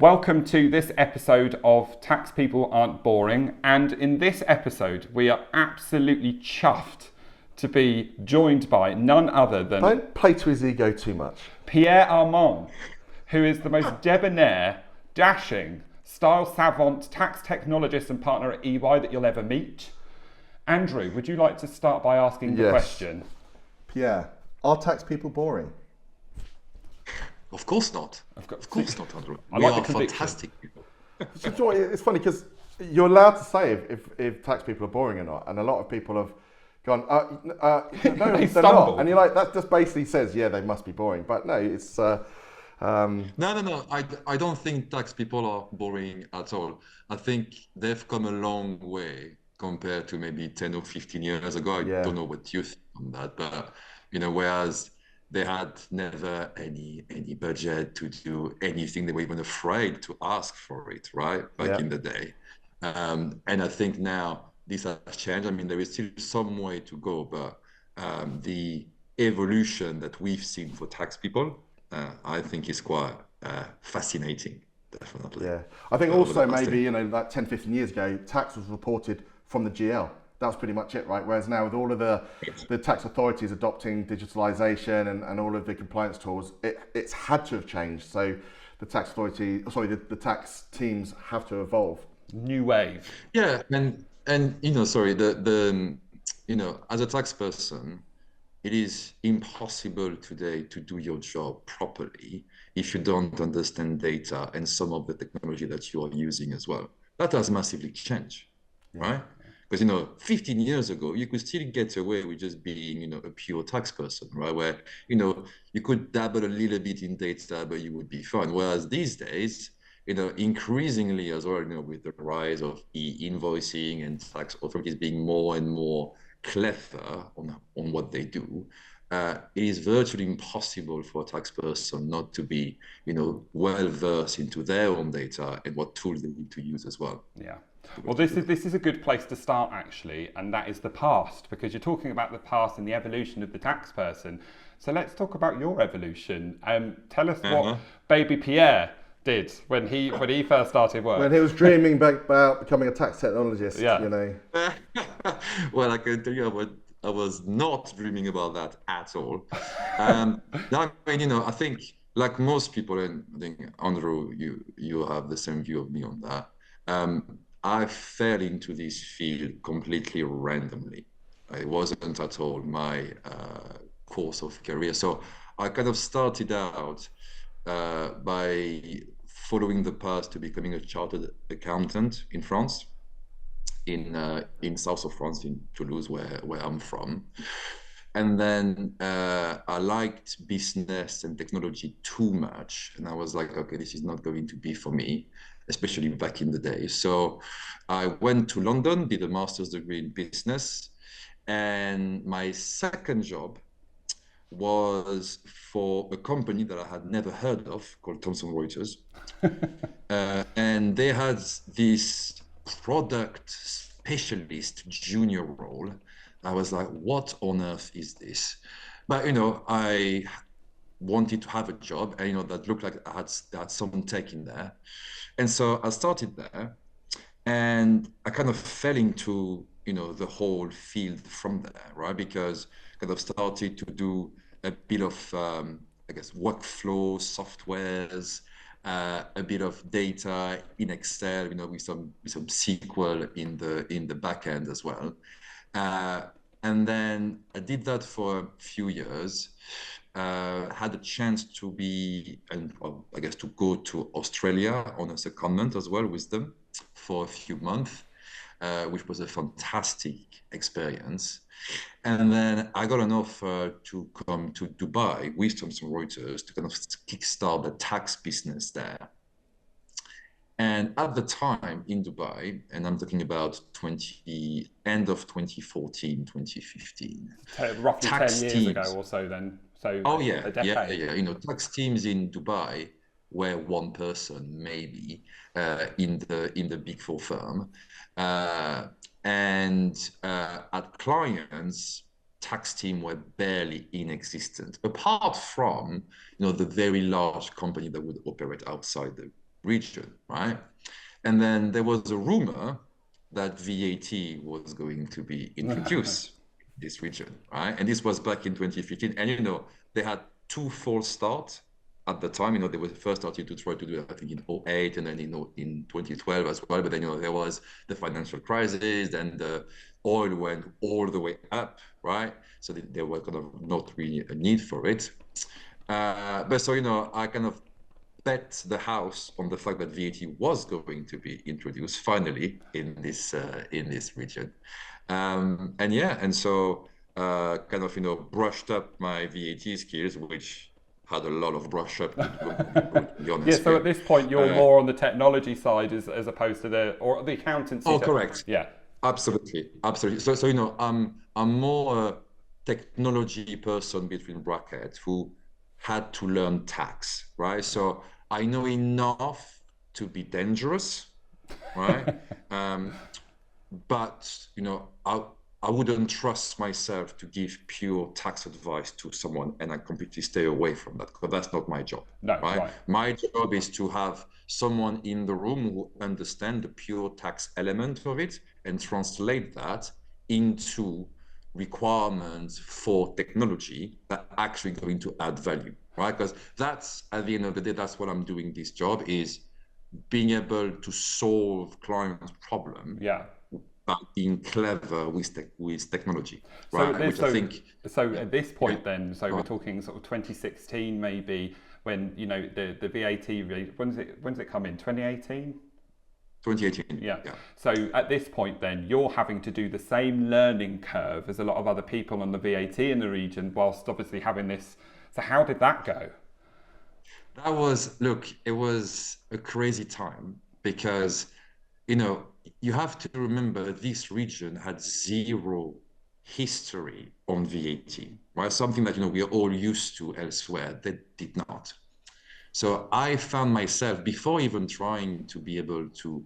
Welcome to this episode of Tax People Aren't Boring, and in this episode we are absolutely chuffed to be joined by none other than Don't play to his ego too much. Pierre Arman, who is the most debonair, dashing, style savant tax technologist and partner at EY that you'll ever meet. Andrew, would you like to start by asking the question? Pierre, are tax people boring? Of course not. Of course not, Andrew. We like are the conviction. fantastic people. It's funny because you're allowed to say if tax people are boring or not, and a lot of people have gone, no, they're stumble. not. And you're like, that just basically says, yeah, they must be boring. But no, it's... No. I don't think tax people are boring at all. I think they've come a long way compared to maybe 10 or 15 years ago. I don't know what you think on that, but whereas they had never any budget to do anything, they were even afraid to ask for it, right? Back in the day. And I think now this has changed. I mean, there is still some way to go, but the evolution that we've seen for tax people, I think is quite fascinating, definitely. Yeah. I think also maybe, like 10, 15 years ago, tax was reported from the GL. That was pretty much it, right? Whereas now with all of the tax authorities adopting digitalization and all of the compliance tools, it's had to have changed. So the tax the tax teams have to evolve. New wave. Yeah, and as a tax person, it is impossible today to do your job properly if you don't understand data and some of the technology that you are using as well. That has massively changed, right? Because 15 years ago, you could still get away with just being, a pure tax person, right? Where, you could dabble a little bit in data, but you would be fine. Whereas these days, increasingly as well, with the rise of e-invoicing and tax authorities being more and more clever on what they do, it is virtually impossible for a tax person not to be, well versed into their own data and what tools they need to use as well. Yeah. Well, this is a good place to start, actually, and that is the past, because you're talking about the past and the evolution of the tax person. So let's talk about your evolution. Tell us what baby Pierre did when he first started work. When he was dreaming about becoming a tax technologist, Well, I can tell you I was not dreaming about that at all. I think like most people, and I think Andrew, you have the same view of me on that. I fell into this field completely randomly. It wasn't at all my course of career. So I kind of started out by following the path to becoming a chartered accountant in France, in south of France, in Toulouse, where I'm from. And then I liked business and technology too much. And I was like, okay, this is not going to be for me, especially back in the day. So I went to London, did a master's degree in business. And my second job was for a company that I had never heard of called Thomson Reuters. And they had this product specialist junior role. I was like, what on earth is this? But, I wanted to have a job, and, that looked like I had some tech in there. And so I started there, and I kind of fell into, the whole field from there, right? Because I kind of started to do a bit of, workflow softwares, a bit of data in Excel, with some SQL in the back end as well. And then I did that for a few years. Had a chance to to go to Australia on a secondment as well with them for a few months, which was a fantastic experience. And then I got an offer to come to Dubai with Thomson Reuters to kind of kickstart the tax business there. And at the time in Dubai, and I'm talking about end of 2014, 2015. Roughly 10 years ago or so then. So a decade. Yeah. Tax teams in Dubai were one person maybe in the Big Four firm. And at clients, tax team were barely in existence, apart from the very large company that would operate outside region, right? And then there was a rumor that VAT was going to be introduced in this region, right? And this was back in 2015. And they had two false starts at the time. They were first started to try to do it, I think, in '08 and then in 2012 as well. But then there was the financial crisis, and the oil went all the way up, right? So there was kind of not really a need for it. But so I kind of bet the house on the fact that VAT was going to be introduced finally in this region, and so kind of brushed up my VAT skills, which had a lot of brush up to be honest. Yeah. So at this point, you're more on the technology side as opposed to the accountancy. Oh, correct. Yeah. Absolutely. So I'm more a technology person between brackets who had to learn tax, right? So I know enough to be dangerous, right? But I wouldn't trust myself to give pure tax advice to someone, and I completely stay away from that because that's not my job. No, right? My job is to have someone in the room who understands the pure tax element of it and translate that into requirements for technology that are actually going to add value, right? Because that's, at the end of the day, that's what I'm doing this job, is being able to solve clients' problem. Yeah. By being clever with technology, right? So at this point, then, we're talking sort of 2016, maybe, when the VAT. When's it come in? 2018. 2018. Yeah. So at this point, then, you're having to do the same learning curve as a lot of other people on the VAT in the region, whilst obviously having this. So how did that go? It was a crazy time because, you have to remember this region had zero history on VAT, right? Something that, we are all used to elsewhere. They did not. So I found myself, before even trying to be able to,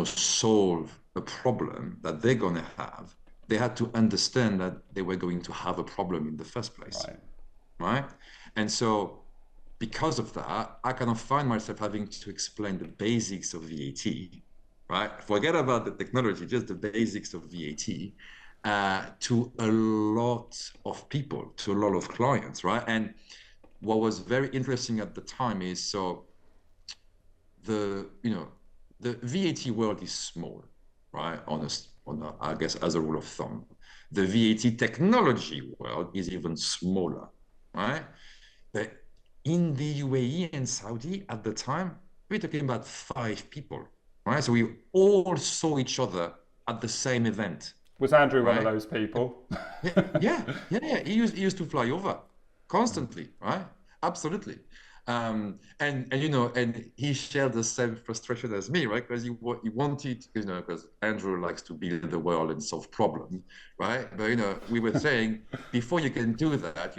solve a problem that they're going to have, they had to understand that they were going to have a problem in the first place, right? And so because of that, I kind of find myself having to explain the basics of VAT, right? Forget about the technology, just the basics of VAT to a lot of people, to a lot of clients, right? And what was very interesting at the time is, so the VAT world is small, right? I guess as a rule of thumb. The VAT technology world is even smaller, right? But in the UAE and Saudi at the time, we're talking about 5 people, right? So we all saw each other at the same event. Was Andrew one of those people? Yeah. He used to fly over constantly, right? Absolutely. And he shared the same frustration as me, right? Because he wanted, because Andrew likes to build the world and solve problems, right? But we were saying, before you can do that,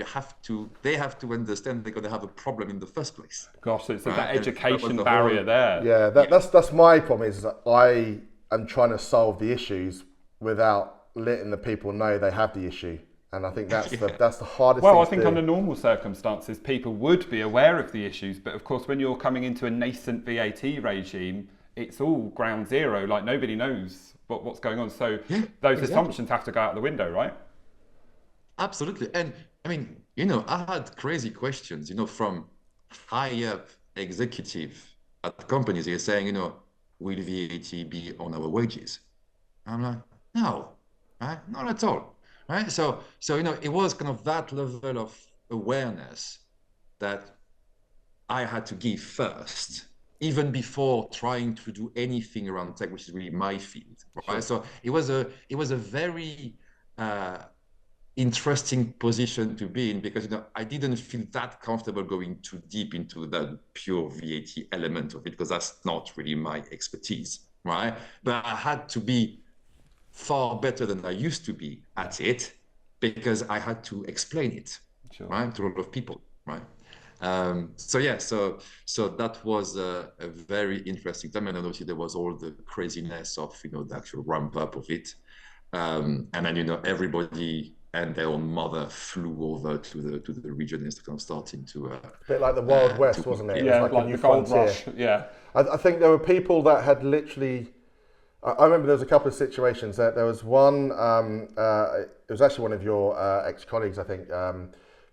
they have to understand they're going to have a problem in the first place. Gosh, so that education barrier there. Yeah, that's my problem, is that I am trying to solve the issues without letting the people know they have the issue. And I think that's the hardest thing. Well, I think under normal circumstances, people would be aware of the issues. But of course, when you're coming into a nascent VAT regime, it's all ground zero. Like, nobody knows what's going on. So those assumptions have to go out the window, right? Absolutely. And I mean, I had crazy questions, from high up executive at companies here saying, will VAT be on our wages? I'm like, no, right? Not at all. Right. So it was kind of that level of awareness that I had to give first, even before trying to do anything around tech, which is really my field. Right. Sure. So it was a very interesting position to be in, because I didn't feel that comfortable going too deep into the pure VAT element of it, because that's not really my expertise. Right. But I had to be far better than I used to be at it, because I had to explain it, right, to a lot of people, right? So that was a very interesting time, and obviously there was all the craziness of the actual ramp up of it, and then everybody and their own mother flew over to the region and starting to A bit like the Wild West, to wasn't it? It Yeah, was like a new the gold frontier. rush. Yeah. I think there were people that had literally. I remember there was a couple of situations. That there was one. It was actually one of your ex-colleagues, I think,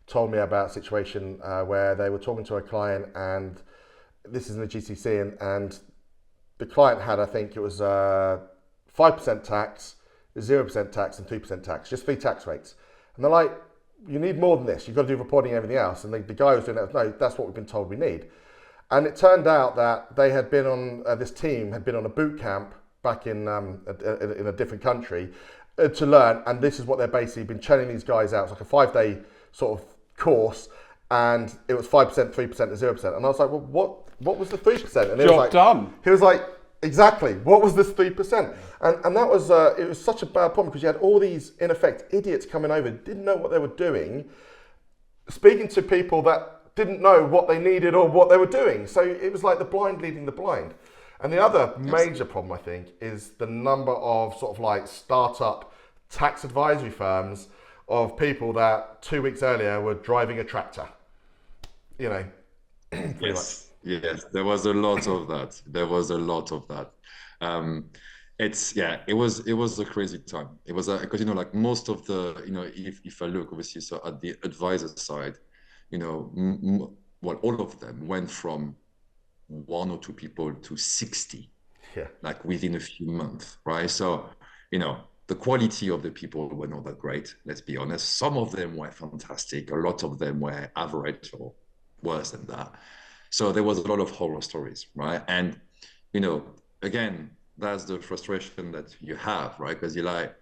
told me about a situation where they were talking to a client, and this is in the GCC, and the client had, I think it was 5% tax, 0% tax, and 2% tax, just 3 tax rates. And they're like, you need more than this. You've got to do reporting and everything else. And the guy was doing that. No, that's what we've been told we need. And it turned out that they had been on, this team had been on a boot camp back in a different country to learn. And this is what they're basically been training these guys out. It's like a 5-day sort of course. And it was 5%, 3%, and 0%. And I was like, well, what was the 3%? And Job done. He was like, exactly. What was this 3%? And that was, it was such a bad problem because you had all these, in effect, idiots coming over, didn't know what they were doing, speaking to people that didn't know what they needed or what they were doing. So it was like the blind leading the blind. And the other major problem, I think, is the number of sort of like startup tax advisory firms of people that 2 weeks earlier were driving a tractor. You know, pretty much. Yes, there was a lot of that. There was a lot of that. It was a crazy time. It was because like most of the if I look obviously so at the advisor side, all of them went from 1 or 2 people to 60, like within a few months, right? So the quality of the people were not that great. Let's be honest. Some of them were fantastic. A lot of them were average or worse than that. So there was a lot of horror stories, right? And, again, that's the frustration that you have, right? Because you're like,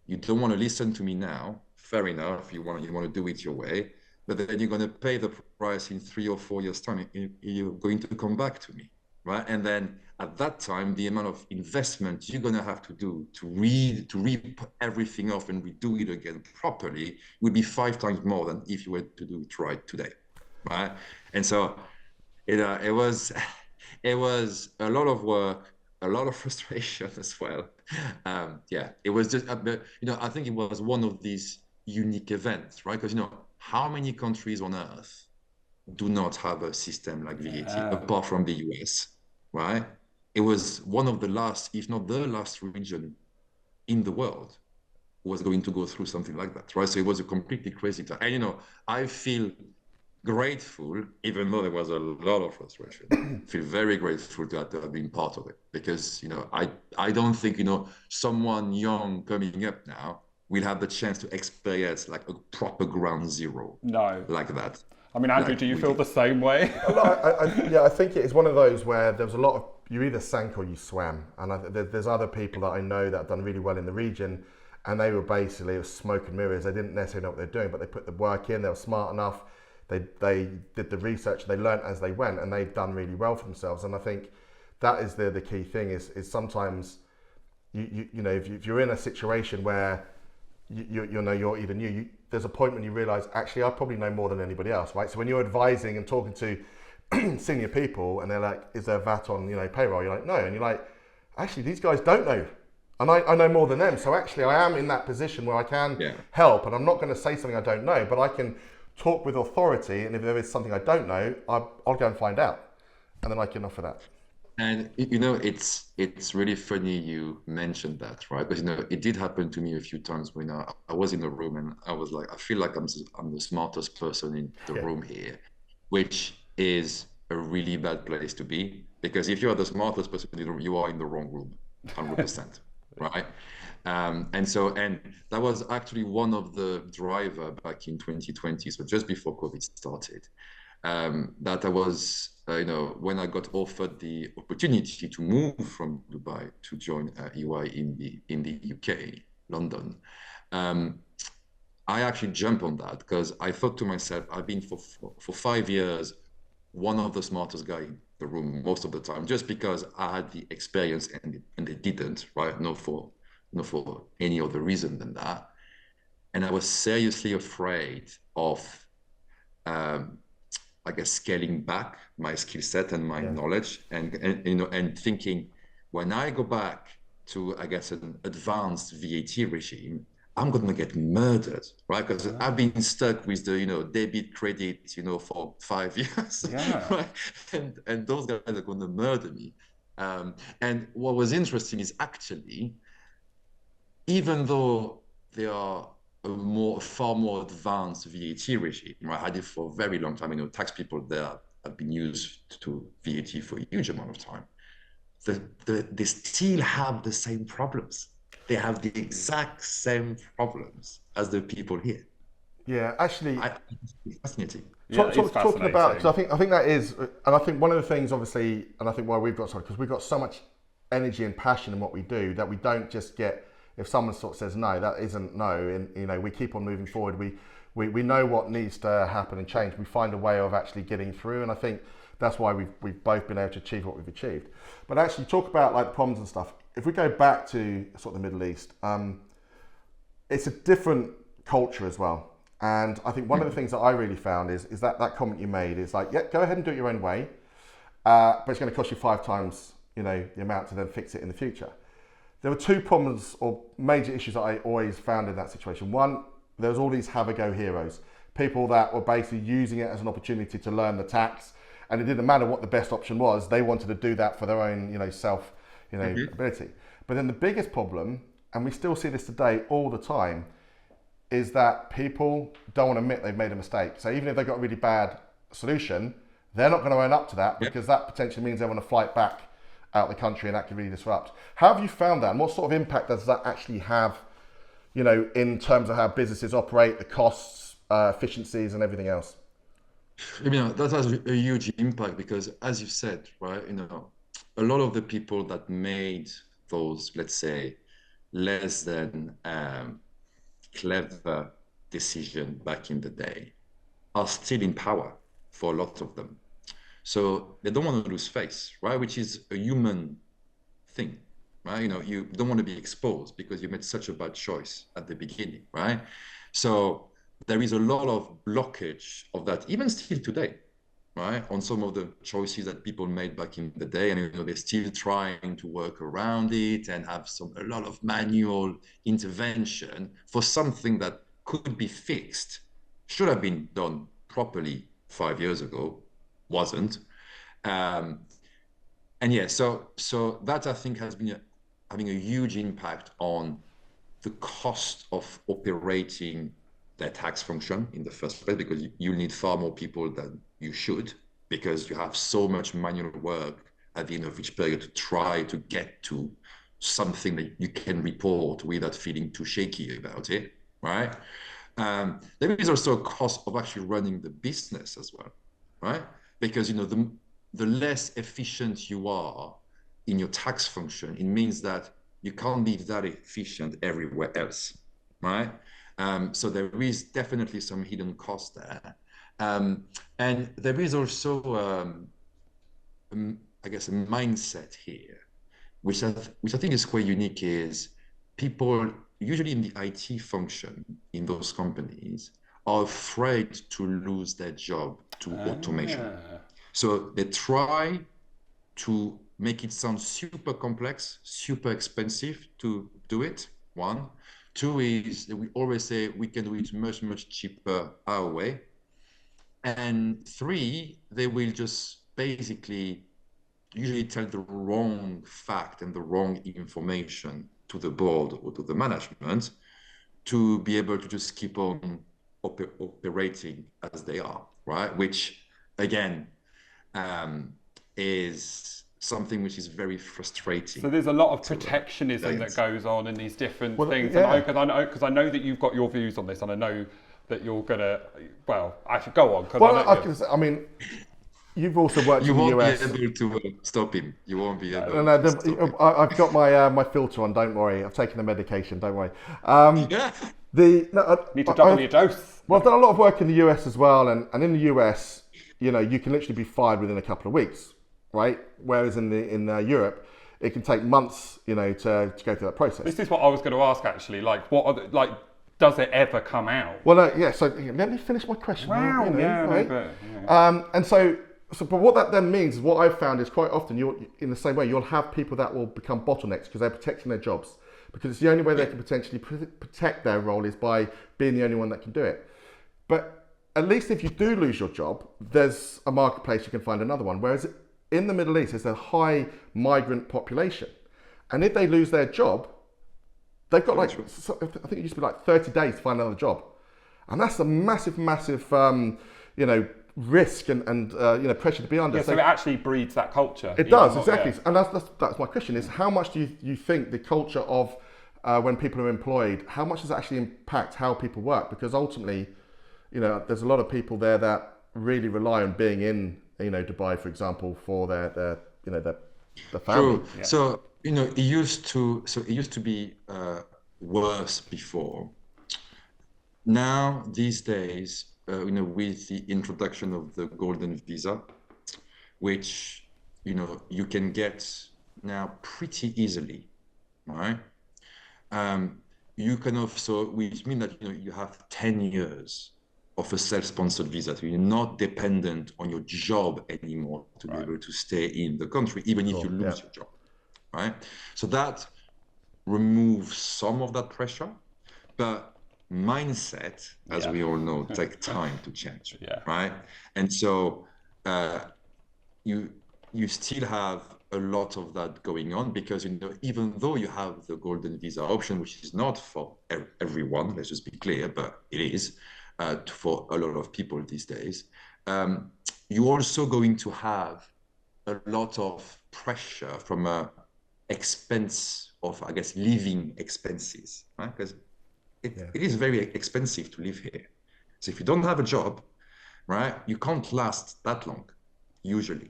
you don't want to listen to me now. Fair enough. You want to do it your way, but then you're going to pay the price in 3 or 4 years' time. You're going to come back to me, right? And then at that time, the amount of investment you're going to have to do to rip everything off and redo it again properly would be 5 times more than if you were to do it right today, right? And so it was a lot of work, a lot of frustration as well. It was just, I think it was one of these unique events, right? Because, how many countries on earth do not have a system like VAT apart from the US, right? It was one of the last, if not the last region in the world who was going to go through something like that, right? So it was a completely crazy time. And, I feel grateful, even though there was a lot of frustration. I feel very grateful to have been part of it because, I don't think, someone young coming up now will have the chance to experience like a proper ground zero. No. Like that. I mean, Andrew, do you feel the same way? I think it is one of those where there was a lot of, you either sank or you swam. And there's other people that I know that have done really well in the region, and they were basically, it was smoke and mirrors. They didn't necessarily know what they're doing, but they put the work in, they were smart enough. They did the research, they learned as they went, and they've done really well for themselves. And I think that is the key thing is sometimes if you're in a situation where you're either new, there's a point when you realize actually I probably know more than anybody else, right? So when you're advising and talking to senior people and they're like, is there VAT on payroll? You're like, no, and you're like, actually these guys don't know, and I know more than them. So actually I am in that position where I can help, and I'm not going to say something I don't know, but I can talk with authority, and if there is something I don't know, I'll go and find out, and then I can offer that. And it's really funny you mentioned that, right? Because it did happen to me a few times when I was in the room and I was like, I feel like I'm the smartest person in the room here, which is a really bad place to be, because if you are the smartest person in the room, you are in the wrong room, 100%, right? And that was actually one of the driver back in 2020, so just before COVID started, that I was, when I got offered the opportunity to move from Dubai to join EY in the UK, London, I actually jumped on that because I thought to myself, I've been for 5 years one of the smartest guy in the room most of the time, just because I had the experience and they didn't, right? Not for any other reason than that. And I was seriously afraid of, I guess, scaling back my skill set and my knowledge, and thinking, when I go back to, I guess, an advanced VAT regime, I'm going to get murdered, right? Because I've been stuck with the, debit credit, for 5 years, Yeah. right? And those guys are going to murder me. And what was interesting is actually, even though they are far more advanced VAT regime, right? I had it for a very long time. Tax people there have been used to VAT for a huge amount of time. They still have the same problems. They have the exact same problems as the people here. Yeah, actually, It's fascinating. Yeah, it's talking about, fascinating. because I think that is, and I think one of the things, obviously, and I think why we've got so, because we've got so much energy and passion in what we do that we don't just get, if someone sort of says no, that isn't no, and we keep on moving forward. We know what needs to happen and change. We find a way of actually getting through, and I think that's why we've both been able to achieve what we've achieved. But actually, talk about like the problems and stuff. If we go back to sort of the Middle East, it's a different culture as well. And I think one of the things that I really found is that comment you made is like, yeah, go ahead and do it your own way, but it's going to cost you 5 times, the amount to then fix it in the future. There were 2 problems or major issues that I always found in that situation. One, there was all these have-a-go heroes, people that were basically using it as an opportunity to learn the tax, and it didn't matter what the best option was. They wanted to do that for their own, self, ability. But then the biggest problem, and we still see this today all the time, is that people don't want to admit they've made a mistake. So even if they've got a really bad solution, they're not going to own up to that, because that potentially means they want to flight back out of the country, and that could really disrupt. How have you found that, and what sort of impact does that actually have, in terms of how businesses operate, the costs, efficiencies, and everything else? That has a huge impact because, as you said, right, a lot of the people that made those, let's say, less than clever decision back in the day are still in power for a lot of them. So they don't want to lose face, right? Which is a human thing, right? You don't want to be exposed because you made such a bad choice at the beginning, right? So there is a lot of blockage of that, even still today, right? On some of the choices that people made back in the day, and they're still trying to work around it and have a lot of manual intervention for something that could be fixed, should have been done properly 5 years ago, wasn't. And yeah, so that I think has been having a huge impact on the cost of operating their tax function in the first place, because you need far more people than you should, because you have so much manual work at the end of each period to try to get to something that you can report without feeling too shaky about it, right? There is also a cost of actually running the business as well, right? Because the less efficient you are in your tax function, it means that you can't be that efficient everywhere else, right? So there is definitely some hidden cost there. And there is also, I guess, a mindset here, which I think is quite unique, is people, usually in the IT function in those companies, are afraid to lose their job to automation. So they try to make it sound super complex, super expensive to do it, 1. 2 is we always say we can do it much, much cheaper our way. And 3, they will just basically usually tell the wrong fact and the wrong information to the board or to the management to be able to just keep on operating as they are, right? Which, again, is something which is very frustrating. So there's a lot of protectionism that goes on in these different things. Yeah. Because I know that you've got your views on this, and I know that you're gonna. Well, I should go on. I mean, you've also worked in the US. You won't be able to stop him. You won't be able. No, stop him. I've got my filter on. Don't worry. I've taken the medication. Don't worry. Need to double your dose. Well, I've done a lot of work in the US as well, and in the US, you can literally be fired within a couple of weeks, right? Whereas in Europe, it can take months, to go through that process. This is what I was going to ask actually. Like, does it ever come out? Well, yeah. So let me finish my question. Wow. Right? Yeah. And so, but what that then means is, what I've found is quite often you'll have people that will become bottlenecks because they're protecting their jobs, because it's the only way they can potentially protect their role is by being the only one that can do it. But at least if you do lose your job, there's a marketplace you can find another one. Whereas in the Middle East, there's a high migrant population. And if they lose their job, they've got I think it used to be like 30 days to find another job. And that's a massive, massive, risk and pressure to be under. Yeah, so it actually breeds that culture. It does, exactly. Yeah. And that's my question is, how much do you think the culture of when people are employed, how much does it actually impact how people work? Because ultimately, there's a lot of people there that really rely on being in, Dubai, for example, for their family. True. Yeah. So, it used to be worse before. Now, these days, with the introduction of the golden visa, which, you can get now pretty easily, right? You can also, which means that, you have 10 years of a self-sponsored visa. So you're not dependent on your job anymore to be able to stay in the country, even if you lose your job, right? So that removes some of that pressure, but mindset, as we all know, take time to change, right? And so you still have a lot of that going on because, even though you have the golden visa option, which is not for everyone, let's just be clear, but it is for a lot of people these days, you're also going to have a lot of pressure from a expense of, I guess, living expenses, right? Because it is very expensive to live here. So if you don't have a job, right, you can't last that long, usually,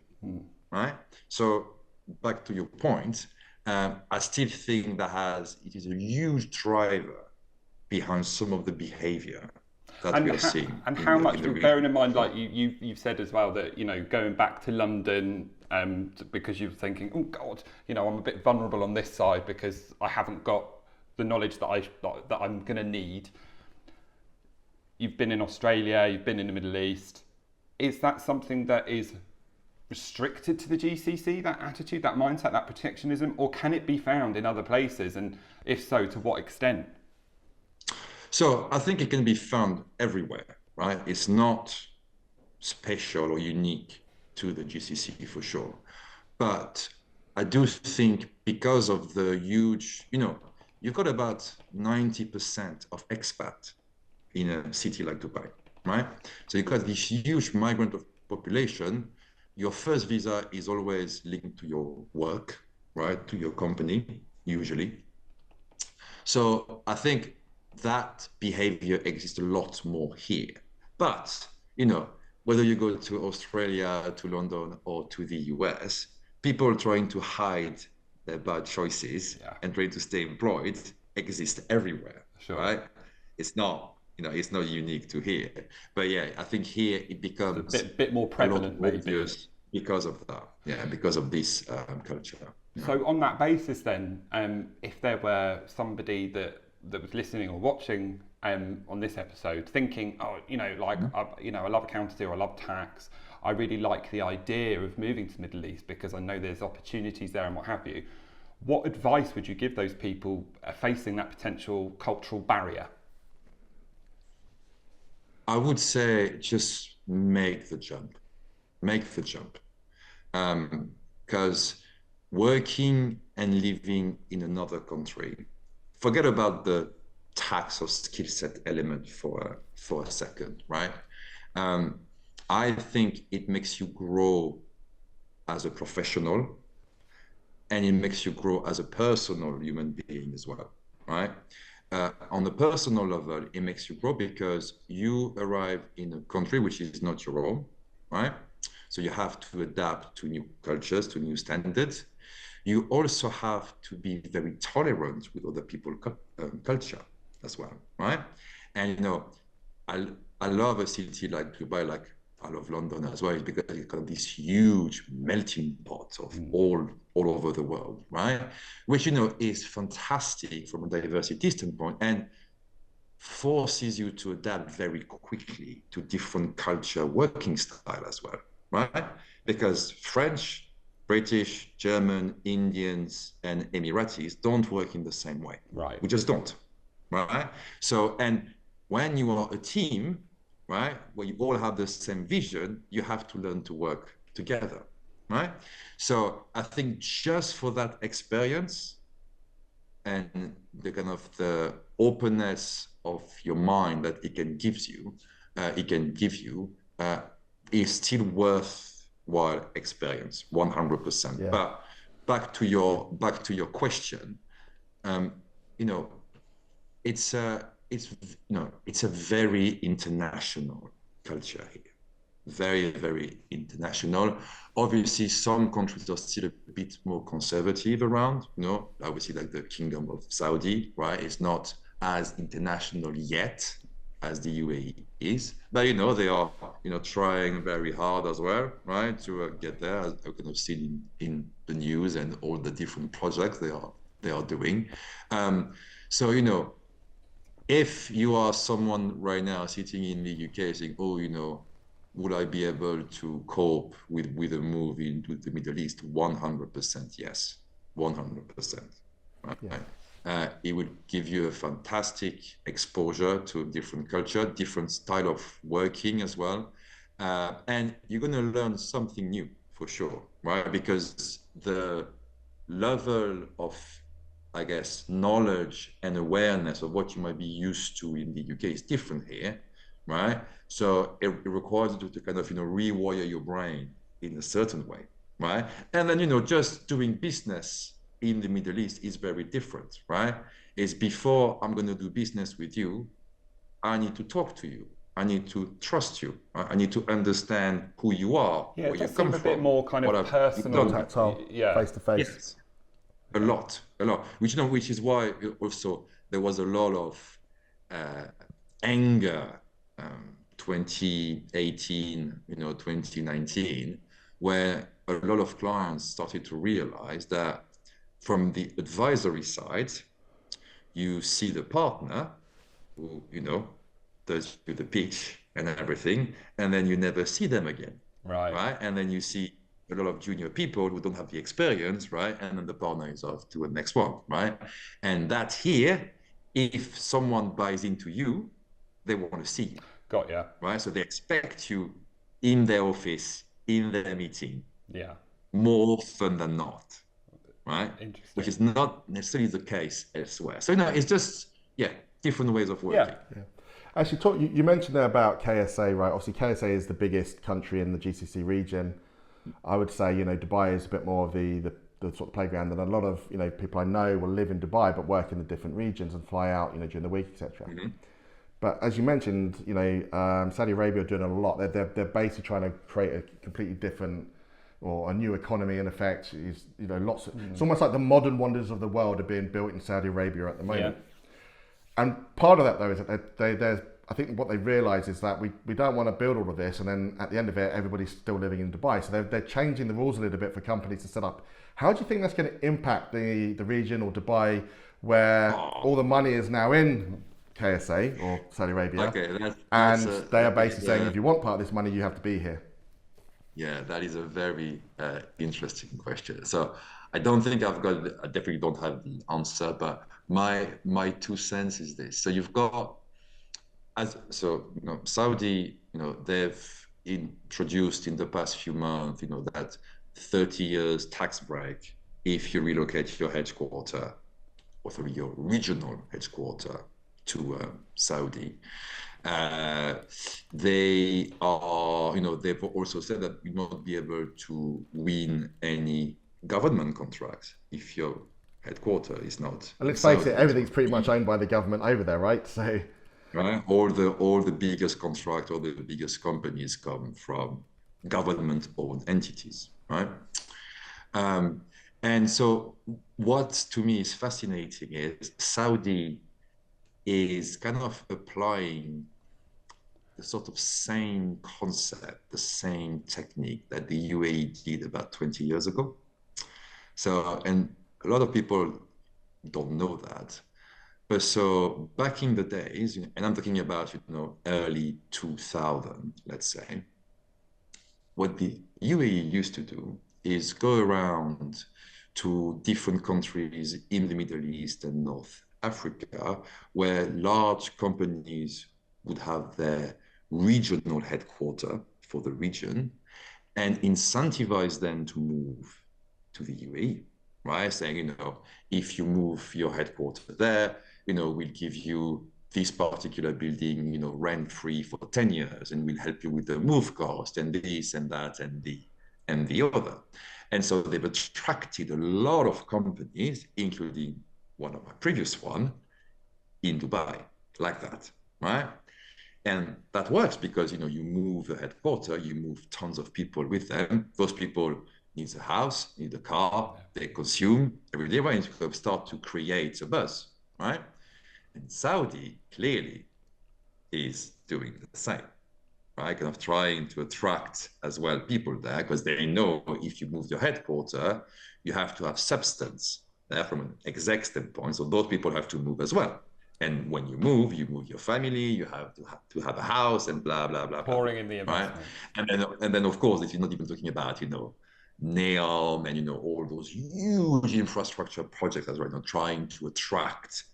right? So back to your point, I still think it is a huge driver behind some of the behavior that we are seeing. And how much, bearing in mind, like you've said as well, that, going back to London, because you're thinking, oh God, I'm a bit vulnerable on this side because I haven't got the knowledge that I'm going to need. You've been in Australia, you've been in the Middle East. Is that something that is restricted to the GCC, that attitude, that mindset, that protectionism, or can it be found in other places? And if so, to what extent? So I think it can be found everywhere, right? It's not special or unique to the GCC for sure. But I do think because of the huge, you've got about 90% of expat in a city like Dubai, right? So you've got this huge migrant population. Your first visa is always linked to your work, right? To your company, usually. So I think that behavior exists a lot more here. But, whether you go to Australia, to London, or to the US, people trying to hide their bad choices and trying to stay employed exist everywhere, right? It's not, it's not unique to here. But I think here it becomes a bit more prevalent, maybe, because of that, because of this culture. So on that basis then, if there were somebody that was listening or watching on this episode thinking, I love accountancy or I love tax, I really like the idea of moving to the Middle East because I know there's opportunities there and what have you, what advice would you give those people facing that potential cultural barrier? I would say just make the jump. Because working and living in another country, forget about the tax or skill set element for a second, right? I think it makes you grow as a professional and it makes you grow as a personal human being as well, right? On the personal level, it makes you grow because you arrive in a country which is not your own, right? So you have to adapt to new cultures, to new standards. You also have to be very tolerant with other people's culture as well, right? And I love a city like Dubai, like I love London as well, because it's got this huge melting pot of all over the world, right? Which is fantastic from a diversity standpoint and forces you to adapt very quickly to different culture, working style as well, right? Because French British, German, Indians, and Emiratis don't work in the same way. Right. We just don't, right? So, and when you are a team, right, where you all have the same vision, you have to learn to work together, right? So I think just for that experience and the kind of the openness of your mind that it can give you, is still worthwhile experience, 100%. Yeah. But back to your question, you know, it's a very international culture here, very, very international. Obviously, some countries are still a bit more conservative around, obviously like the Kingdom of Saudi, right? It's not as international yet as the UAE is, but they are trying very hard as well, right, to get there. As I kind of seen in the news and all the different projects they are doing. So if you are someone right now sitting in the UK saying, oh, would I be able to cope with a move into the Middle East? 100% yes, 100%. Right? Yeah. It would give you a fantastic exposure to a different culture, different style of working as well. And you're going to learn something new for sure, right? Because the level of, I guess, knowledge and awareness of what you might be used to in the UK is different here, right? So it requires you to kind of, rewire your brain in a certain way, right? And then, just doing business in the Middle East is very different, right? It's before I'm going to do business with you, I need to talk to you. I need to trust you. Right? I need to understand who you are, where you come from. A bit more kind of personal, tactile, face to face. Yes. A lot, which is why also there was a lot of anger, 2018, 2019, where a lot of clients started to realize that from the advisory side, you see the partner who, does the pitch and everything, and then you never see them again, right? And then you see a lot of junior people who don't have the experience, right? And then the partner is off to the next one, right? And that here, if someone buys into you, they want to see you. Got ya. Right? So they expect you in their office, in their meeting. Yeah. More often than not, right? Interesting. Which is not necessarily the case elsewhere. So it's just, different ways of working. Yeah. Actually, you mentioned there about KSA, right? Obviously, KSA is the biggest country in the GCC region. I would say, Dubai is a bit more of the sort of playground, and a lot of, people I know will live in Dubai but work in the different regions and fly out, during the week, etc. Mm-hmm. But as you mentioned, Saudi Arabia are doing a lot. They're basically trying to create a completely different or a new economy in effect. Lots of, it's almost like the modern wonders of the world are being built in Saudi Arabia at the moment. Yeah. And part of that though is that there's I think what they realise is that we don't want to build all of this and then at the end of it, everybody's still living in Dubai. So they're changing the rules a little bit for companies to set up. How do you think that's going to impact the region or Dubai where all the money is now in KSA or Saudi Arabia? Okay, they are basically saying, if you want part of this money, you have to be here. Yeah, that is a very interesting question. So I don't think I definitely don't have the answer, but my 2 cents is this. So you've got, Saudi, they've introduced in the past few months, that 30 years tax break if you relocate your headquarters or your regional headquarters to Saudi. They are, they've also said that you won't be able to win any government contracts if your headquarters is not. And let's face it, everything's pretty much owned by the government over there, right? So. Right, all the biggest contracts or the biggest companies come from government-owned entities, right? And so, what to me is fascinating is Saudi is kind of applying the sort of same concept, the same technique that the UAE did about 20 years ago. So, and a lot of people don't know that. But so back in the days, and I'm talking about, early 2000, let's say, what the UAE used to do is go around to different countries in the Middle East and North Africa, where large companies would have their regional headquarters for the region and incentivize them to move to the UAE, right? Saying, if you move your headquarters there, we'll give you this particular building, rent-free for 10 years, and we'll help you with the move cost and this and that and the other. And so they've attracted a lot of companies, including one of my previous one, in Dubai, like that, right? And that works because, you move a headquarters, you move tons of people with them. Those people need a house, need a car, they consume every day, right? You start to create a buzz, right? And Saudi clearly is doing the same, right? Kind of trying to attract as well people there because they know if you move your headquarters, you have to have substance there from an exec standpoint. So those people have to move as well. And when you move your family, you have to have a house and blah, blah, blah. Pouring in the investment. Right? And then, of course, if you're not even talking about, NEOM and, all those huge infrastructure projects as well, trying to attract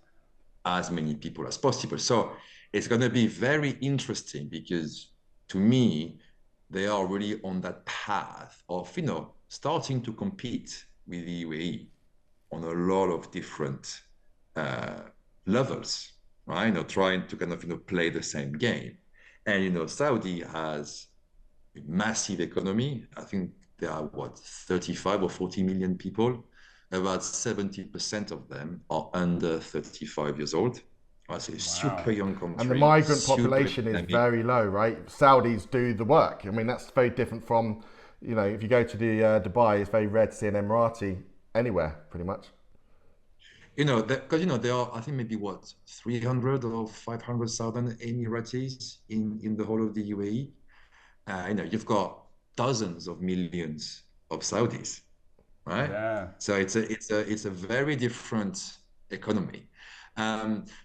as many people as possible. So it's going to be very interesting because to me, they are really on that path of, starting to compete with the UAE on a lot of different levels, right? Trying to kind of, play the same game. And, Saudi has a massive economy. I think there are, 35 or 40 million people. About 70% of them are under 35 years old. It's a super young country. And the migrant population is very low, right? Saudis do the work. I mean, that's very different from, if you go to the Dubai, it's very rare to see an Emirati anywhere, pretty much. Because there are, I think maybe 300 or 500,000 Emiratis in the whole of the UAE. You've got dozens of millions of Saudis, right? Yeah. So it's a very different economy.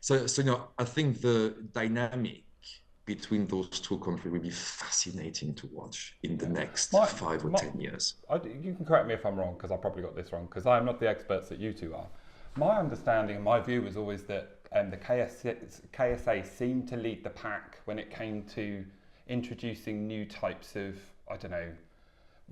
So I think the dynamic between those two countries will be fascinating to watch in the next 5 or 10 years. You can correct me if I'm wrong, because I probably got this wrong, because I'm not the experts that you two are. My understanding and my view was always that the KSA seemed to lead the pack when it came to introducing new types of,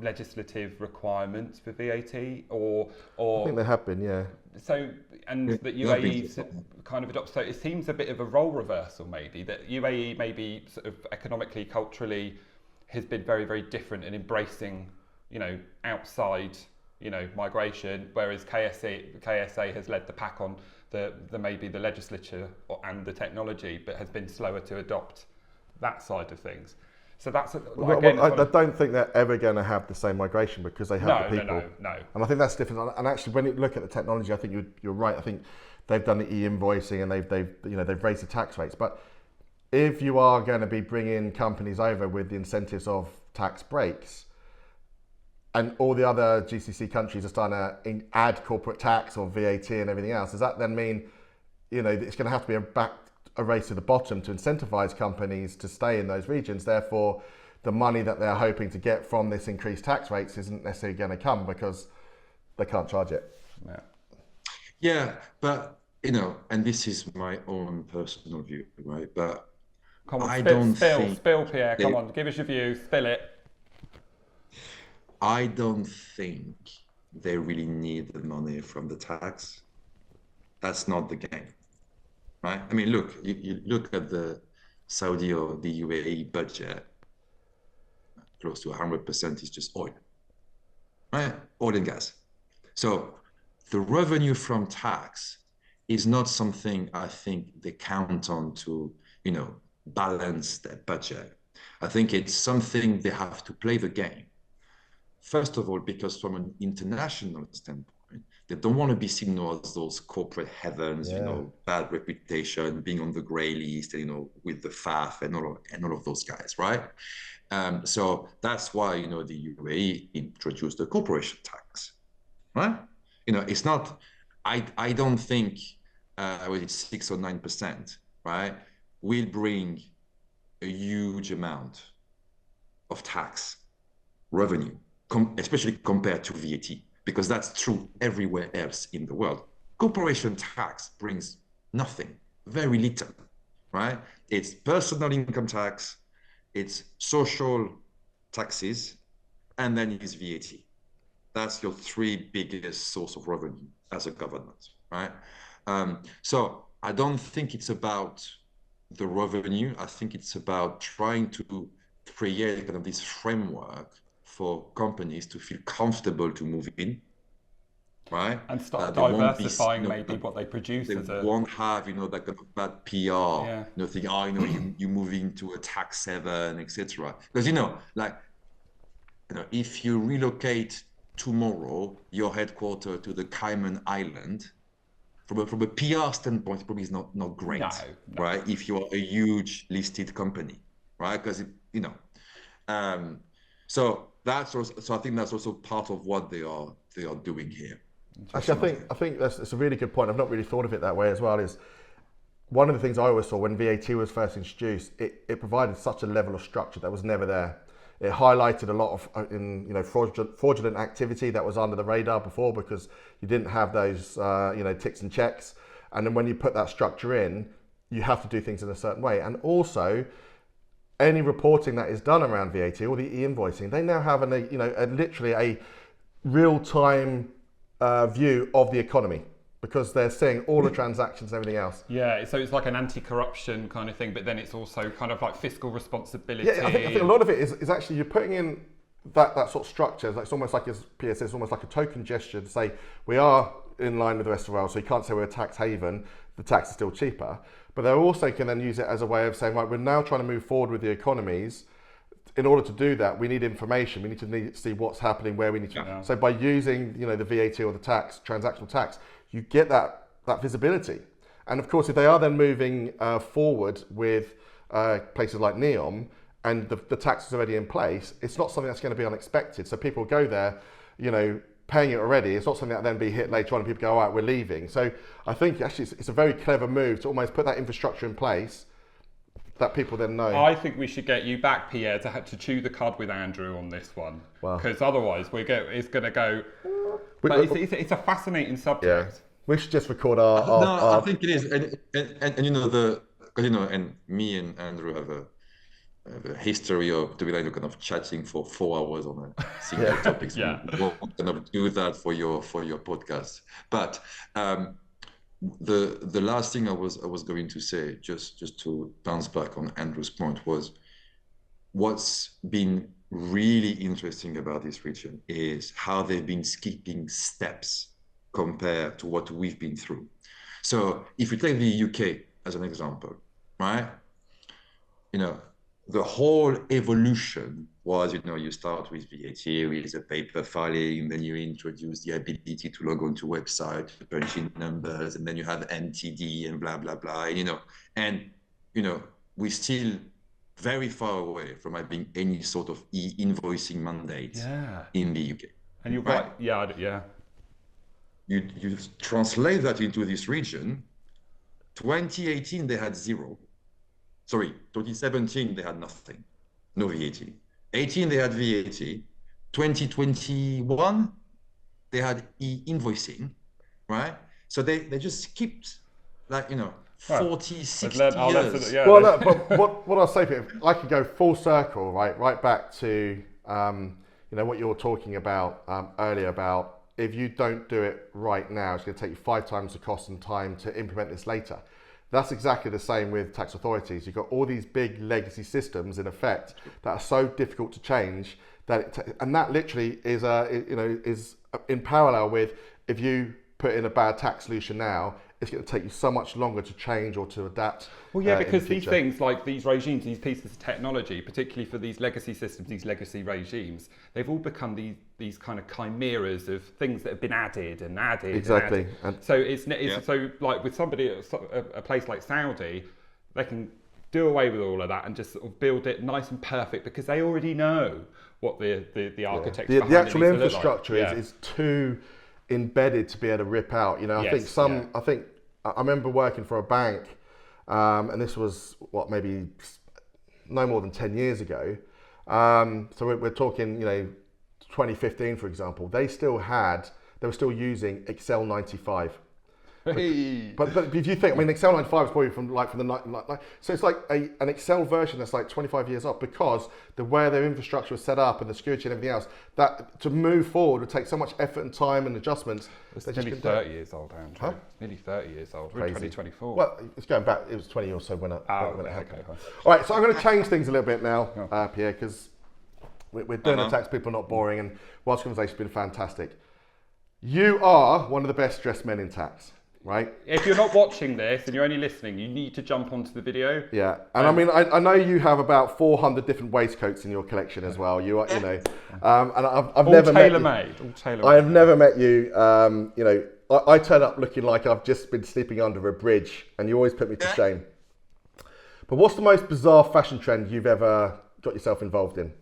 legislative requirements for VAT or I think there have been, yeah. So, and that UAE kind of adopts, so it seems a bit of a role reversal maybe, that UAE maybe sort of economically, culturally has been very, very different in embracing, outside, migration, whereas KSA has led the pack on the maybe the legislature and the technology, but has been slower to adopt that side of things. So that's again. I don't think they're ever going to have the same migration because they have the people. No. And I think that's different. And actually, when you look at the technology, I think you're right. I think they've done the e-invoicing and they've raised the tax rates. But if you are going to be bringing companies over with the incentives of tax breaks, and all the other GCC countries are starting to add corporate tax or VAT and everything else, does that then mean it's going to have to be a race to the bottom to incentivize companies to stay in those regions? Therefore, the money that they're hoping to get from this increased tax rates isn't necessarily going to come because they can't charge it. Yeah, but and this is my own personal view, right? But come on, spill, Pierre. Come on, give us your view. Spill it. I don't think they really need the money from the tax. That's not the game. Right? I mean, look, you look at the Saudi or the UAE budget, close to 100% is just oil, right? Oil and gas. So the revenue from tax is not something I think they count on to, balance their budget. I think it's something they have to play the game. First of all, because from an international standpoint, they don't want to be seen as those corporate heavens, bad reputation, being on the grey list, with the FAF and all of those guys, right? So that's why, the UAE introduced the corporation tax, right? It's not, I don't think, it's 6 or 9%, right? Will bring a huge amount of tax revenue especially compared to VAT, because that's true everywhere else in the world. Corporation tax brings nothing, very little, right? It's personal income tax, it's social taxes, and then it's VAT. That's your three biggest source of revenue as a government, right? So I don't think it's about the revenue. I think it's about trying to create kind of this framework for companies to feel comfortable to move in, right? And start They won't be, diversifying maybe what they produce they as a won't have, that kind of bad PR, yeah. think, you move into a tax haven, etc. Because, like, if you relocate tomorrow your headquarters to the Cayman Island, from a PR standpoint, it probably is not great, No. right? If you are a huge listed company, right? Because so that's also, so I think that's also part of what they are doing here. Actually, I think it's a really good point. I've not really thought of it that way as well. Is one of the things I always saw when VAT was first introduced, it provided such a level of structure that was never there. It highlighted a lot of fraudulent activity that was under the radar before, because you didn't have those ticks and checks. And then when you put that structure in, you have to do things in a certain way. And also, any reporting that is done around VAT or the e-invoicing, they now have literally a real-time view of the economy, because they're seeing all the transactions and everything else. Yeah, so it's like an anti-corruption kind of thing, but then it's also kind of like fiscal responsibility. Yeah, I think a lot of it is actually you're putting in that sort of structure. It's almost like, as Pierre says, almost like a token gesture to say we are in line with the rest of the world, so you can't say we're a tax haven, the tax is still cheaper. But they also can then use it as a way of saying, right, we're now trying to move forward with the economies. In order to do that, we need information. We need to see what's happening, where we need to. Yeah. So by using, the VAT or the tax, transactional tax, you get that visibility. And of course, if they are then moving forward with places like NEOM, and the tax is already in place, it's not something that's going to be unexpected. So people go there, paying it already. It's not something that then be hit later on and people go, all right, we're leaving. So I think actually it's a very clever move to almost put that infrastructure in place that people then know. I think we should get you back, Pierre, to chew the cud with Andrew on this one, because otherwise it's going to go. But it's a fascinating subject. Yeah. We should just record our. I think it is, and and me and Andrew have a history of kind of chatting for 4 hours on a single topic. So Yeah. we won't kind of do that for your podcast, but. The last thing I was going to say, just to bounce back on Andrew's point, was what's been really interesting about this region is how they've been skipping steps compared to what we've been through. So if you take the UK as an example, right? The whole evolution was, you start with VAT, with a paper filing, then you introduce the ability to log onto website, to punch in numbers, and then you have NTD and blah, blah, blah, we're still very far away from having any sort of e-invoicing mandate in the UK. And you're right. Yeah. You translate that into this region. 2018, they had zero. Sorry, 2017, they had nothing, no VAT. 18, they had VAT. 2021, they had e-invoicing, right? So they just skipped, 40, 60 years. Well, look, but what I'll say, Peter, I could go full circle, right back to, what you were talking about earlier about if you don't do it right now, it's going to take you 5 times the cost and time to implement this later. That's exactly the same with tax authorities. You've got all these big legacy systems in effect that are so difficult to change and that literally is in parallel with if you put in a bad tax solution now, it's going to take you so much longer to change or to adapt. Well, yeah, because these things like these regimes, these pieces of technology, particularly for these legacy systems, these legacy regimes, they've all become these kind of chimeras of things that have been added and added. Exactly. And added. So it's so like with somebody at a place like Saudi, they can do away with all of that and just sort of build it nice and perfect because they already know what the architecture behind the actual it infrastructure is too embedded to be able to rip out. I think I remember working for a bank, and this was maybe no more than 10 years ago. So we're talking, 2015, for example, they were still using Excel 95. Hey. But if you think, I mean, Excel 95 is probably from the so it's like an Excel version that's like 25 years old, because the way their infrastructure was set up and the security and everything else, that to move forward would take so much effort and time and adjustments. It's nearly 30 years old, Andrew. Huh? Nearly 30 years old. We're in 2024. Well, it's going back. It was 20 or so when it happened. Okay. All right, so I'm going to change things a little bit now, Pierre, because we're doing the tax people, not boring, and Welsh conversation's been fantastic. You are one of the best dressed men in tax. Right. If you're not watching this and you're only listening, you need to jump onto the video. Yeah, and I mean, I know you have about 400 different waistcoats in your collection as well. You are, you know, and I've never met you. All tailor-made. I have never met you. You know, I turn up looking like I've just been sleeping under a bridge, and you always put me to shame. But what's the most bizarre fashion trend you've ever got yourself involved in?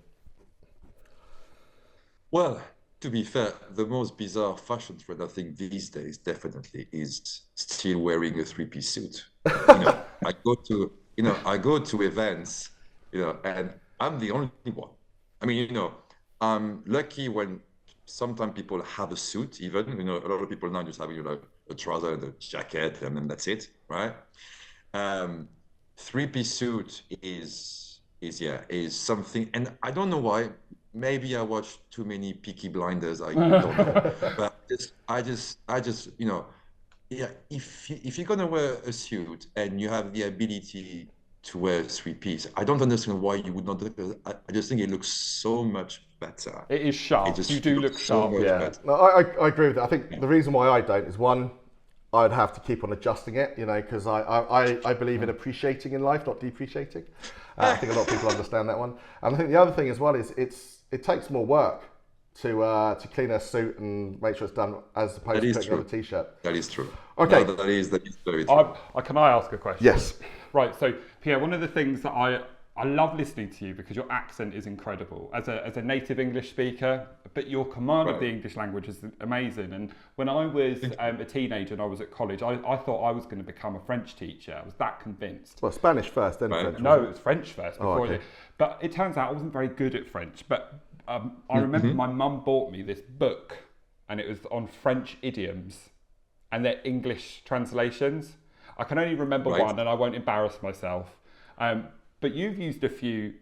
Well, to be fair, the most bizarre fashion trend I think these days definitely is still wearing a three-piece suit. You know, I go to events, you know, and I'm the only one. I mean, you know, I'm lucky when sometimes people have a suit even, you know, a lot of people now just have, you know, a trouser and a jacket and then that's it, right? Three-piece suit is something, and I don't know why. Maybe I watch too many Peaky Blinders. I don't know, but I just, you know, yeah. If you're gonna wear a suit and you have the ability to wear three-piece, I don't understand why you would not do it, because I just think it looks so much better. It is sharp. You do look sharp. No, I agree with that. I think the reason why I don't is, one, I'd have to keep on adjusting it, you know, because I believe in appreciating in life, not depreciating. I think a lot of people understand that one. And I think the other thing as well is it takes more work to clean a suit and make sure it's done as opposed to putting on a t-shirt. That is true. Okay. No, that is very true. Can I ask a question? Yes. Right. So Pierre, one of the things that I love listening to you, because your accent is incredible as a native English speaker, but your command of the English language is amazing. And when I was a teenager and I was at college, I thought I was going to become a French teacher. I was that convinced. Well, Spanish first, then French. No, it was French first. Before okay. But it turns out I wasn't very good at French. But I remember my mum bought me this book, and it was on French idioms and their English translations. I can only remember one, and I won't embarrass myself. But you've used a few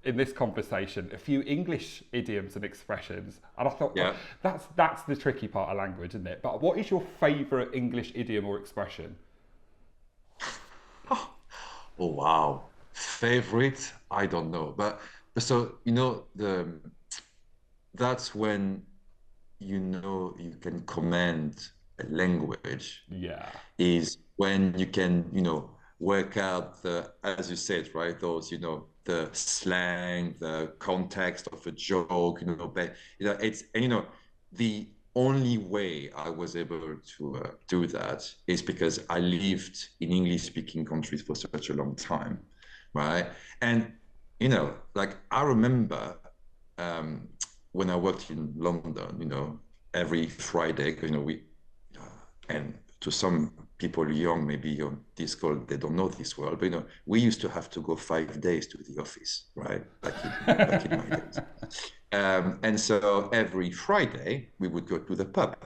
in this conversation, a few English idioms and expressions, and I thought that's the tricky part of language, isn't it? But what is your favourite English idiom or expression? Oh wow, favorite? I don't know, but so you know that's when you know you can command a language. Yeah, is when you can work out as you said, right? Those the slang, the context of a joke, but it's the only way I was able to do that is because I lived in English-speaking countries for such a long time, right? And like I remember when I worked in London, every Friday, because and to some people young, maybe on this call, they don't know this world, but we used to have to go 5 days to the office, right? Back in my days. And so every Friday we would go to the pub,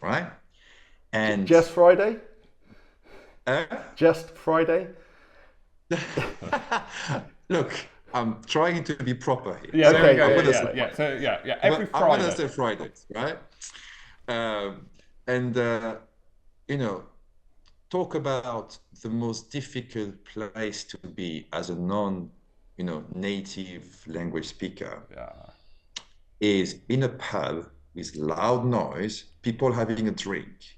right? And just Friday? Just Friday? Look, I'm trying to be proper here. Yeah, so there we go. Every Friday. I'm gonna say Fridays, right? Talk about the most difficult place to be as a native language speaker. Is in a pub with loud noise, people having a drink,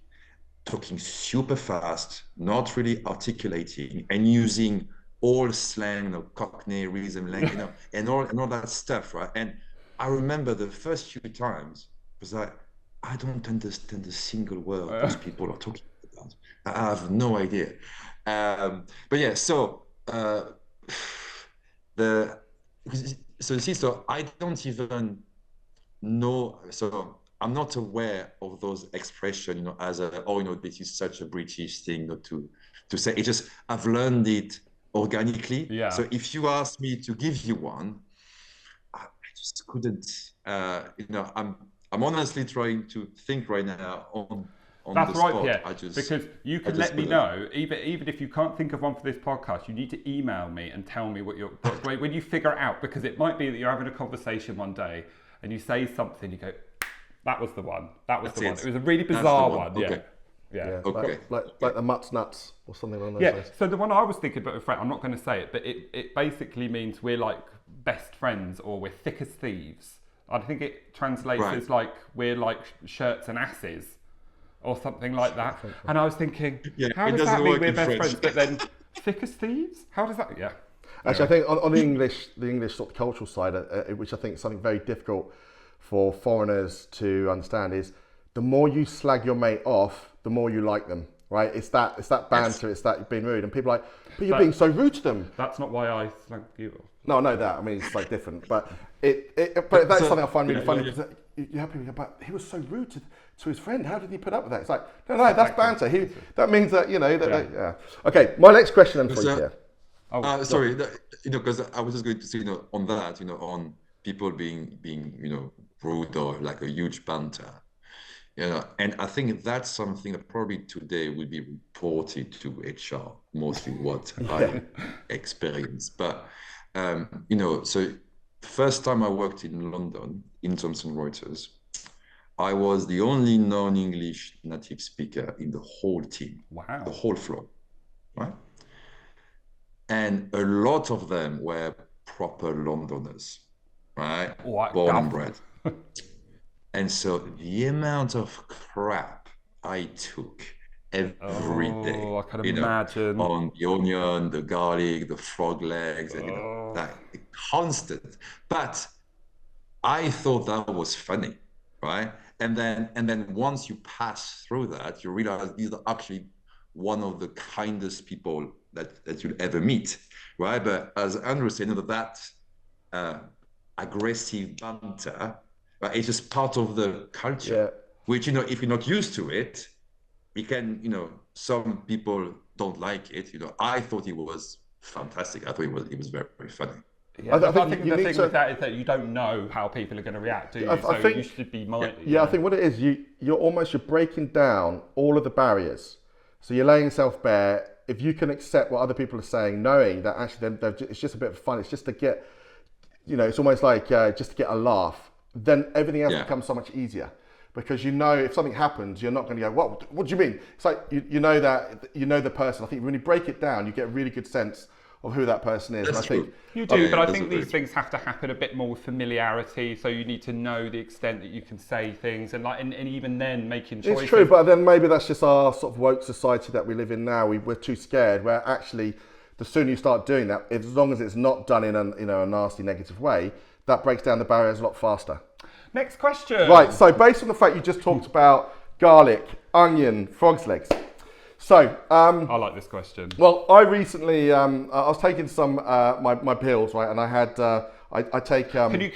talking super fast, not really articulating, and using all slang, cockneyism, and all that stuff, right? And I remember the first few times was like, I don't understand a single word those people are talking about. I have no idea. But yeah, so I don't even know. So I'm not aware of those expressions, as this is such a British thing to say. It just I've learned it organically. Yeah. So if you ask me to give you one, just couldn't. I'm honestly trying to think right now on That's the right, spot. Pierre. Because you can let me know, even if you can't think of one for this podcast, you need to email me and tell me when you figure it out. Because it might be that you're having a conversation one day and you say something, you go, "That was the one. That was the one." It was a really bizarre one. Okay. Yeah. Okay. Like the Mutt's nuts or something along those lines. So the one I was thinking about, I'm not going to say it, but it basically means we're like best friends or we're thick as thieves. I think it translates as like we're like shirts and asses or something like that. And I was thinking, how does that mean we're best friends, but then thick as thieves? How does that? Yeah. Actually, I think on the English sort of cultural side, which I think is something very difficult for foreigners to understand, is the more you slag your mate off, the more you like them, right? It's that banter, it's that being rude, and people are like, but you're being so rude to them. That's not why I slag you off. No, I know that. I mean, it's like different, but but that's something I find really funny because you have people go, but he was so rude to his friend. How did he put up with that? It's like, no, that's banter. That means that Okay, my next question then for you, Pierre. Sorry, because I was just going to say, on that, on people being rude or like a huge banter. And I think that's something that probably today will be reported to HR, mostly what I experienced. But, so first time I worked in London, in Thomson Reuters, I was the only non-English native speaker in the whole team. Wow. The whole floor, right? And a lot of them were proper Londoners, right? Born and bred. And so the amount of crap I took every day, I can imagine, on the onion, the garlic, the frog legs, and that constant. But I thought that was funny, right? And then once you pass through that, you realize these are actually one of the kindest people that you'll ever meet, right? But as Andrew said, that aggressive banter. But it's just part of the culture, which, if you're not used to it, it can, some people don't like it. I thought it was fantastic. I thought it was very, very funny. Yeah, I think the thing with that is that you don't know how people are going to react, do you? I think you should be mindful. I think what it is, you're breaking down all of the barriers. So you're laying yourself bare. If you can accept what other people are saying, knowing that actually it's just a bit of fun, it's just to get, it's almost like just to get a laugh. Then everything else becomes so much easier because if something happens, you're not going to go, what do you mean? It's like you know the person. I think when you break it down, you get a really good sense of who that person is. That's true. You do, but I think these things have to happen a bit more with familiarity. So you need to know the extent that you can say things, and even then making choices. It's true, but then maybe that's just our sort of woke society that we live in now. We're too scared. Where actually, the sooner you start doing that, as long as it's not done in a nasty, negative way, that breaks down the barriers a lot faster. Next question. Right, so based on the fact you just talked about garlic, onion, frog's legs. So, I like this question. Well, I recently, I was taking some, my pills, right, and I had, I take... Can you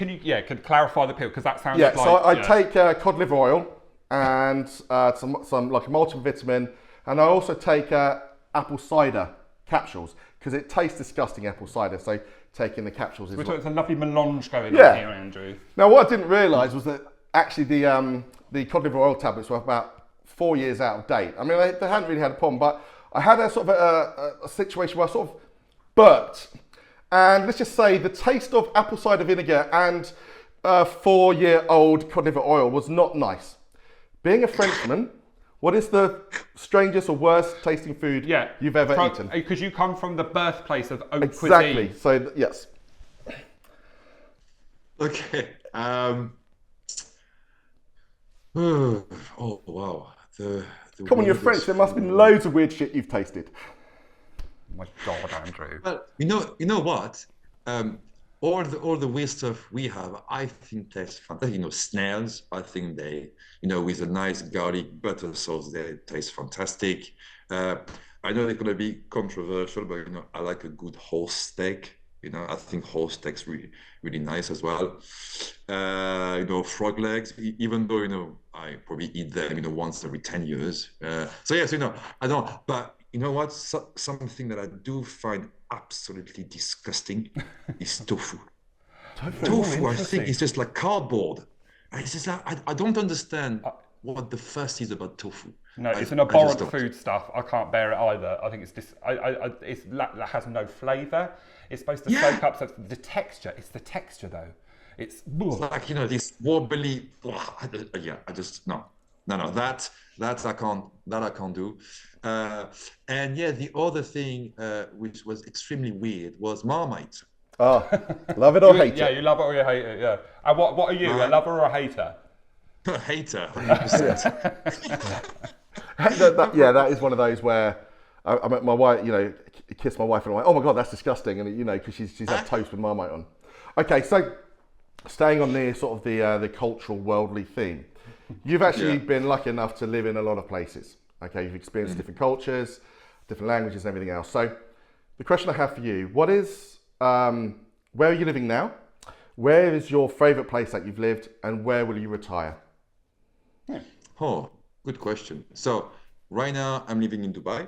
clarify the pill, because that sounds like... Yeah, so I take cod liver oil and some like a multivitamin, and I also take apple cider capsules, because it tastes disgusting, apple cider, so taking the capsules is... It's a lovely melange going on here, Andrew. Now, what I didn't realise was that actually the cod liver oil tablets were about 4 years out of date. I mean, they hadn't really had a problem, but I had a sort of a situation where I sort of burped. And let's just say the taste of apple cider vinegar and 4-year-old cod liver oil was not nice. Being a Frenchman, what is the strangest or worst tasting food you've ever eaten? Because you come from the birthplace of haute exactly. cuisine. So, yes. Okay. Oh, wow. Come on, you're French. There must have been loads of weird shit you've tasted. Oh my God, Andrew. Well, you know what? All the weird stuff we have, I think tastes fantastic. Snails, I think they, with a nice garlic butter sauce, they taste fantastic. I know they're going to be controversial, but I like a good horse steak. I think horse steak's really, really nice as well. Frog legs, even though, I probably eat them, once every 10 years. So yes, I don't, but you know what? Something that I do find absolutely disgusting is tofu. Tofu, I think, is just like cardboard. It's just like, I don't understand what the fuss is about tofu. No, it's an abhorrent food stuff. I can't bear it either. I think it's this. It has no flavour. It's supposed to soak up. So the texture. It's the texture though. It's like this wobbly. I just no. That I can't do. And yeah, the other thing which was extremely weird was Marmite. Oh, love it or hate it? Yeah, you love it or you hate it. Yeah. And what are you? A lover or a hater? A hater, 100%. That is one of those where I met my wife, kissed my wife and I'm like, oh my God, that's disgusting. And because she's had toast with Marmite on. Okay, so staying on the sort of the cultural worldly theme, you've actually been lucky enough to live in a lot of places. Okay, you've experienced different cultures, different languages and everything else. So the question I have for you, where are you living now? Where is your favorite place that you've lived and where will you retire? Oh, good question. So right now I'm living in Dubai.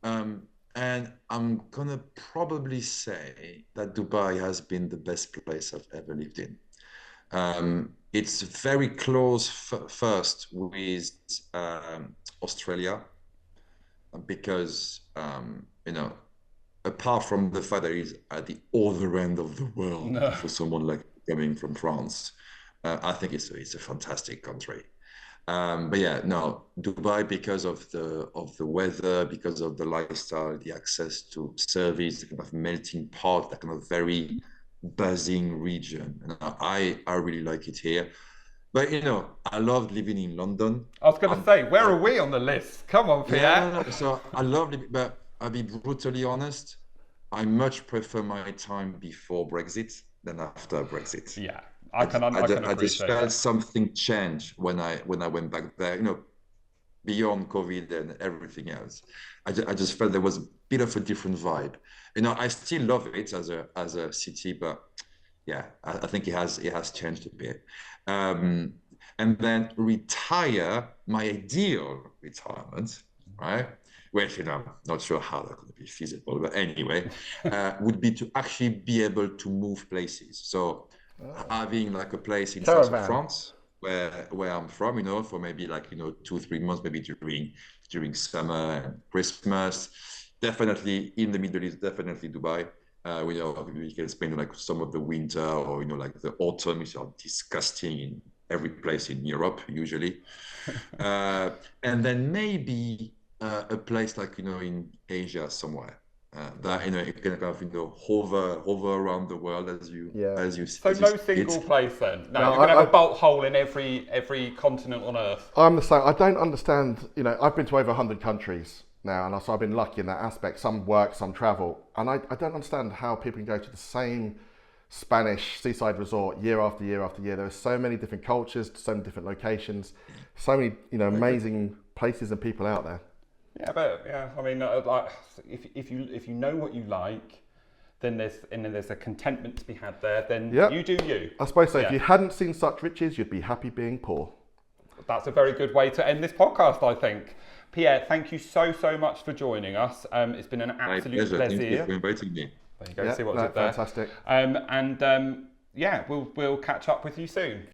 And I'm gonna probably say that Dubai has been the best place I've ever lived in. It's very close first with Australia because apart from the fact that it's at the other end of the world for someone like coming from France, I think it's a fantastic country. But yeah, no, Dubai because of the weather, because of the lifestyle, the access to service, the kind of melting pot, that kind of very buzzing region, and I really like it here. But I loved living in London. I was going to say, where are we on the list? Come on, Pierre. Yeah, so I love living, but I'll be brutally honest. I much prefer my time before Brexit than after Brexit. Yeah, I can appreciate I just felt something change when I went back there. Beyond COVID and everything else, I just felt there was a bit of a different vibe. I still love it as a city, but yeah, I think it has changed a bit. And then retire, my ideal retirement, right? Which I'm not sure how that could be feasible, but anyway, would be to actually be able to move places. So having like a place in south of France where I'm from, for maybe 2-3 months, maybe during summer and Christmas. Definitely in the Middle East, definitely Dubai. We can spend some of the winter or the autumn, which are disgusting in every place in Europe usually. And then maybe a place in Asia somewhere. That it can kind of hover around the world as you So no single place then. No, you're gonna have a bolt hole in every continent on Earth. I'm the same. I don't understand. I've been to over 100 countries now, and so I've been lucky in that aspect. Some work, some travel, and I don't understand how people can go to the same Spanish seaside resort year after year after year. There are so many different cultures, so many different locations, so many amazing places and people out there. Yeah, but I mean, if you know what you like, then there's a contentment to be had there. Then you do you. I suppose so. Yeah. If you hadn't seen such riches, you'd be happy being poor. That's a very good way to end this podcast, I think. Pierre, thank you so much for joining us. It's been an absolute pleasure. Thank you for inviting me. There you go. See what's it there. Fantastic. We'll catch up with you soon.